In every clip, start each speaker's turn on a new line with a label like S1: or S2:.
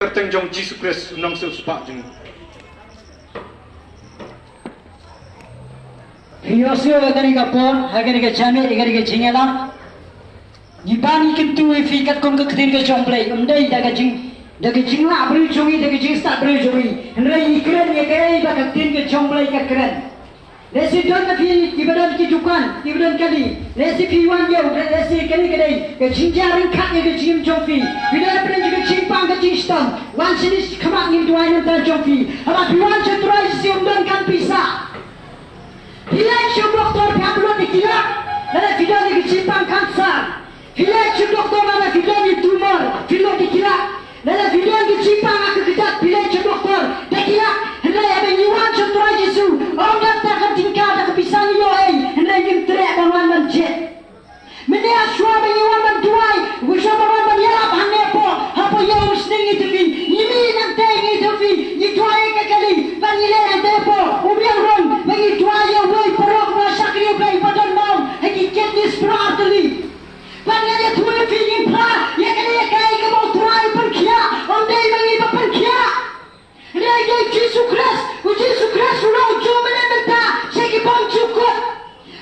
S1: kerteng jong Jesus Christ unang sepak jeng.
S2: Yosio agari kapon, agari ke chame, agari ke Jingialap. Ibani kentu ifikat kon ke ketin ke jomplay, umdai daga jingla beri jongi, daga jing start beri jongi. Hendrai ikren ye kai daga ketin ke jomplay ke keren. Lesi don tapi ibadan kijukan, ibadan kali. Lesi piwan yo, lesi kali kadai. Ke jinjaring kat ye ke jim jompi. Bidan pernah juga jimpang ke jingstam. Wan sini kemak ni dua yang tan jompi. Apa piwan cetrai si umdan kan pisah. Hilai cium doktor pihak belum dikira. Lalu video ni jimpang kanser. Hilai cium doktor mana video ni tumor. Video dikira. Lalu video ni jimpang aku kedat. Hilai cium doktor. Dikira. Hendak ada nyuan cetrai Yesu. Orang kata tingkah dah kepisang yo hendak ingin teriak bangunan menjet. Media suara bangunan mentuai. Usah bangunan menyalap hanepo. Apa yang Umsning itu fi. Ini nanti itu fi. Itu ayat kekali. Bangile nanti po. Ubiang ron. Bagi tuai yang boleh perok masak dia boleh badan mau. Hakikat ni seperti. Bangile tuai fi impla. Ya kali ya kai kau tuai perkia. Ondai bagi perkia. Dia Jesus Christ. Jesus Christ sudah jom menenta. Segi bom cukup.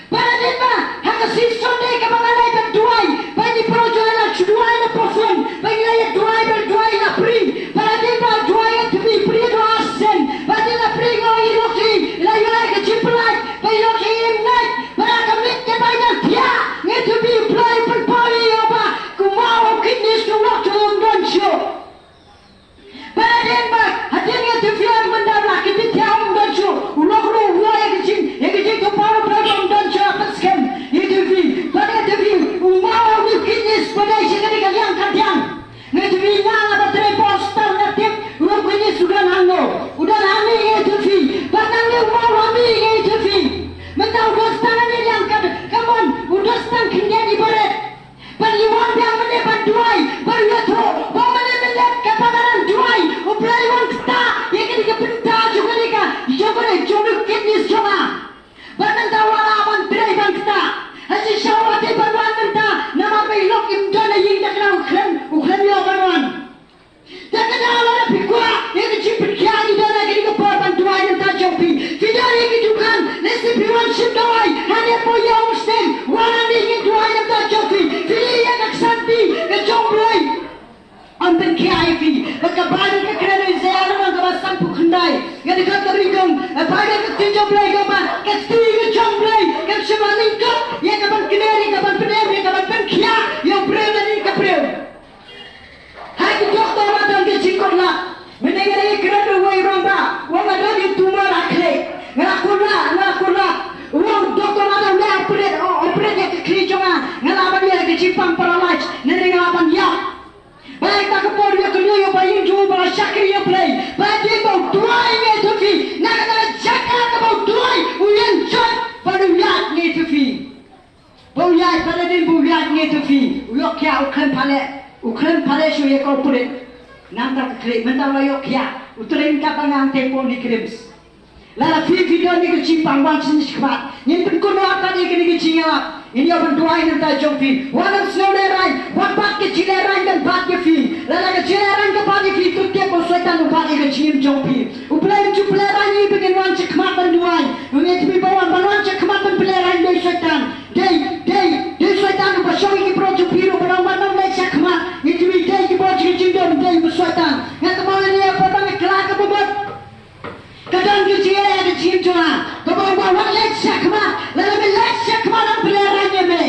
S2: Pada dia hak season dia kebangalai berduai. Bagi perjuangan berduai na perform. Bagi layak duai berduai na pri. Pada dia duai yang tepi pri doa sen. Pada dia pri ngoi loki. Layak kecimpelai. Bagi loki imnai. Pada kamit ke banyak dia. Itu bi play perpari apa. Kumau kidnis kumau tulung dan show. Pada dia hatinya terfiar mendalam kita tiang dan show. Ulang-ulang yang kecil tu baru program dan show Pynskhem. Itu vi. Pada dia vi. Umau ni kidnis pada sekali kalian kalian. Itu vi yang ada terpostal natip. Uang kidnis sudah nanggo. Udah nami itu vi. Pada dia umau nami itu vi. Mentau dostan ni yang come on. Udah stang kini ibarat. Peliwan yang mendapat duai. Berlaku. Paman melihat kebenaran duai. Uplaywan kita. Yang ketika pinta juga nika. Juga jodoh kidnis juga. Banan tawala aman berai kita. Haji syawati berwan kita. Nama belok imdana yang tak kena ukran ya berwan. Tak kena ala pikwa. Yang kecipin kiai dana ketika berban duai yang tak jompi. Tidak yang kedukan. Nasi piwan syidawai. Hanya poya Umsning. Waran ingin duai yang tak jompi. Pilih yang aksanti. Kejomplai. Anten kiai fi. Kebadan kekerenan saya nama kebasan pukendai. Yang dekat keringkong. Pada ketinjomplai kema. Kesti kejomplai. Kepsema lingkup. Yang kapan keneri. Kapan penem. Yang kapan penkia. Yang brem dan ini kebrem. Hai doktor matang kecikot lah. Mendengar ini kerana wai romba. Wang ada di tumor akhir. Ngakulah. Wang doktor matang dah operate yang kekericongan. Ngalaman dia kecipang paralyze. Nering ngalaman ya. Baik tak kepor dia kelio bayin jauh bala syakir dia play. Baik dia bau tuai ni tufi. Nak kata jaga ke bau tuai. Uyan jod baru yat ni tufi. Bau yat pada dia bau yat ni tufi. Uyok kia ukran pale syu ye kau purit. Nanti kekrik mentau layok kia. Uterin kapangang tempo ni krims. Lala video ni kecimpang wan sini sekebat. Yang berkuno akan ni kini Jingialap. Ini orang berdoa yang tak jompi. Wanam snow lerai, wabat kecil lerai dan bat kefi. Lala kecil lerai ke bat kefi tu dia bersuaitan ubat yang kecil jompi. Upelai jumpa lerai ni bikin wan cekmat berduai. Mengenai tepi bawah wan cekmat berlerai dari suaitan. Day suaitan bersyawi ki pro jumpi ro berang wanam lek cekmat. Itu day ki pro kecil dom day bersuaitan. Yang kemarin ni apa bang kelak ke bobot. Kadang kecil ada cium cuma. Kebawa lek cekmat. Lalu lek cekmat dan berlerai ni me.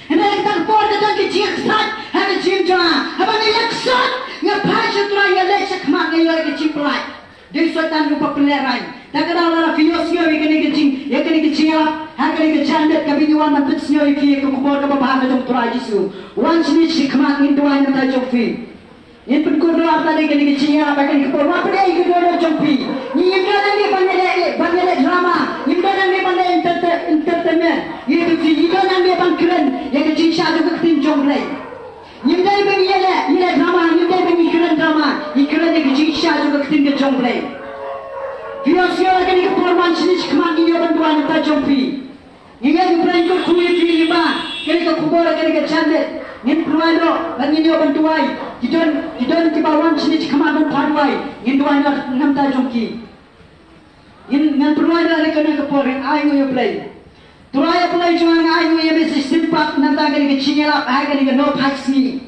S2: Hendak kita por kadang kecil sat ada cium cuma. Apa ni lek sat? Ngapai setelah yang lek cekmat ni lek kecil pelai. Dia suaitan lupa berlerai. Tak kena lara video siapa yang kena kecil. Yang kena kecil lah. Hak kena kecandet kebinuan dan petsnya ifi ke kubur ke bahan macam turai Yesus. Wan sini cekmat ni doa yang tak jompi. Yang berkurang tadi kena kecil apa kena kubur. Apa dia ikut doa jompi. Ni imran ni bandel drama. Imran ni bandel entertainment. Itu imran ni bangkeren. Yang kecil syadu ketin jomplay. Imran bagi ia drama. Imran bagi ikran drama. Ikran yang kecil syadu ketin jomplay. Biasa kena kubur wan sini cekmat ni orang doa tak jompi. Ingat imran ikut kuih fi lima. Kena kubur kena kecandet. ngin pruai lo ban ngin yo ban tuai kidon ki bawan sini cikama ban paduai ngin tuai lo ngam ta jongki ngin pruai lo le kana kapor ai ngoyo play tuai play juang ai ngoyo be simpat nam ta gani ke Jingialap ai gani ke no paksni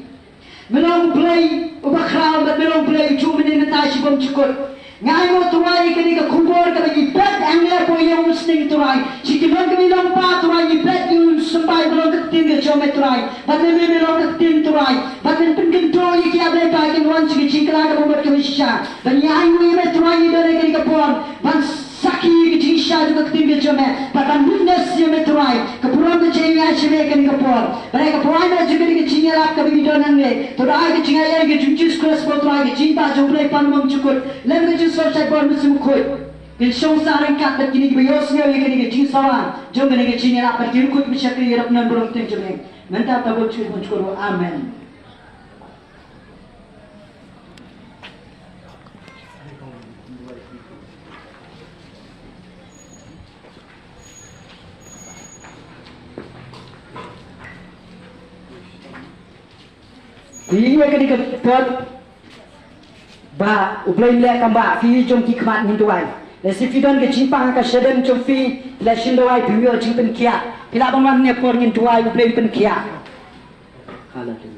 S2: melong play ubakhrau bat melong play chumene nata shibom chukot ngai mo tuai kini ke kumbor ke bagi bet angler po yang Umsning tuai sikilon ke bilang pa tuai bet yun sampai belum ke tin ke jome tuai baten me belum ke tin tuai baten penggento iki abe bagian wan sigi cingkala ke bomber ke wisha dan yang mo ye tuai ni dole kini ke pon ban saki ke jingsha ke tin ke jome baten witness ye me tuai ke puron ke chengi ashme kini ke pon bare ke puai me juga ke Jingialap ke bagi donan ne tuai ke Jingialap ke jungcis kurs po tuai ke cinta jomble pan mom cukut lem ke so saya buat musim koi. Bil shong sarang kat bat kini bios ni oleh kini jing sawan. Jom kini Jingialap berkiri kut bersyakir Europe nan berong tim jomeng. Mentap tabut cuy muncul. Amen. Iya kini kat ba ublay le kamba fi jom ki khmat min duai le si fi don ke chimpang ka shedem jom fi le shin duai bi yo jing pen kia pila bang wan ne por ngin duai ublay pen kia hallelujah.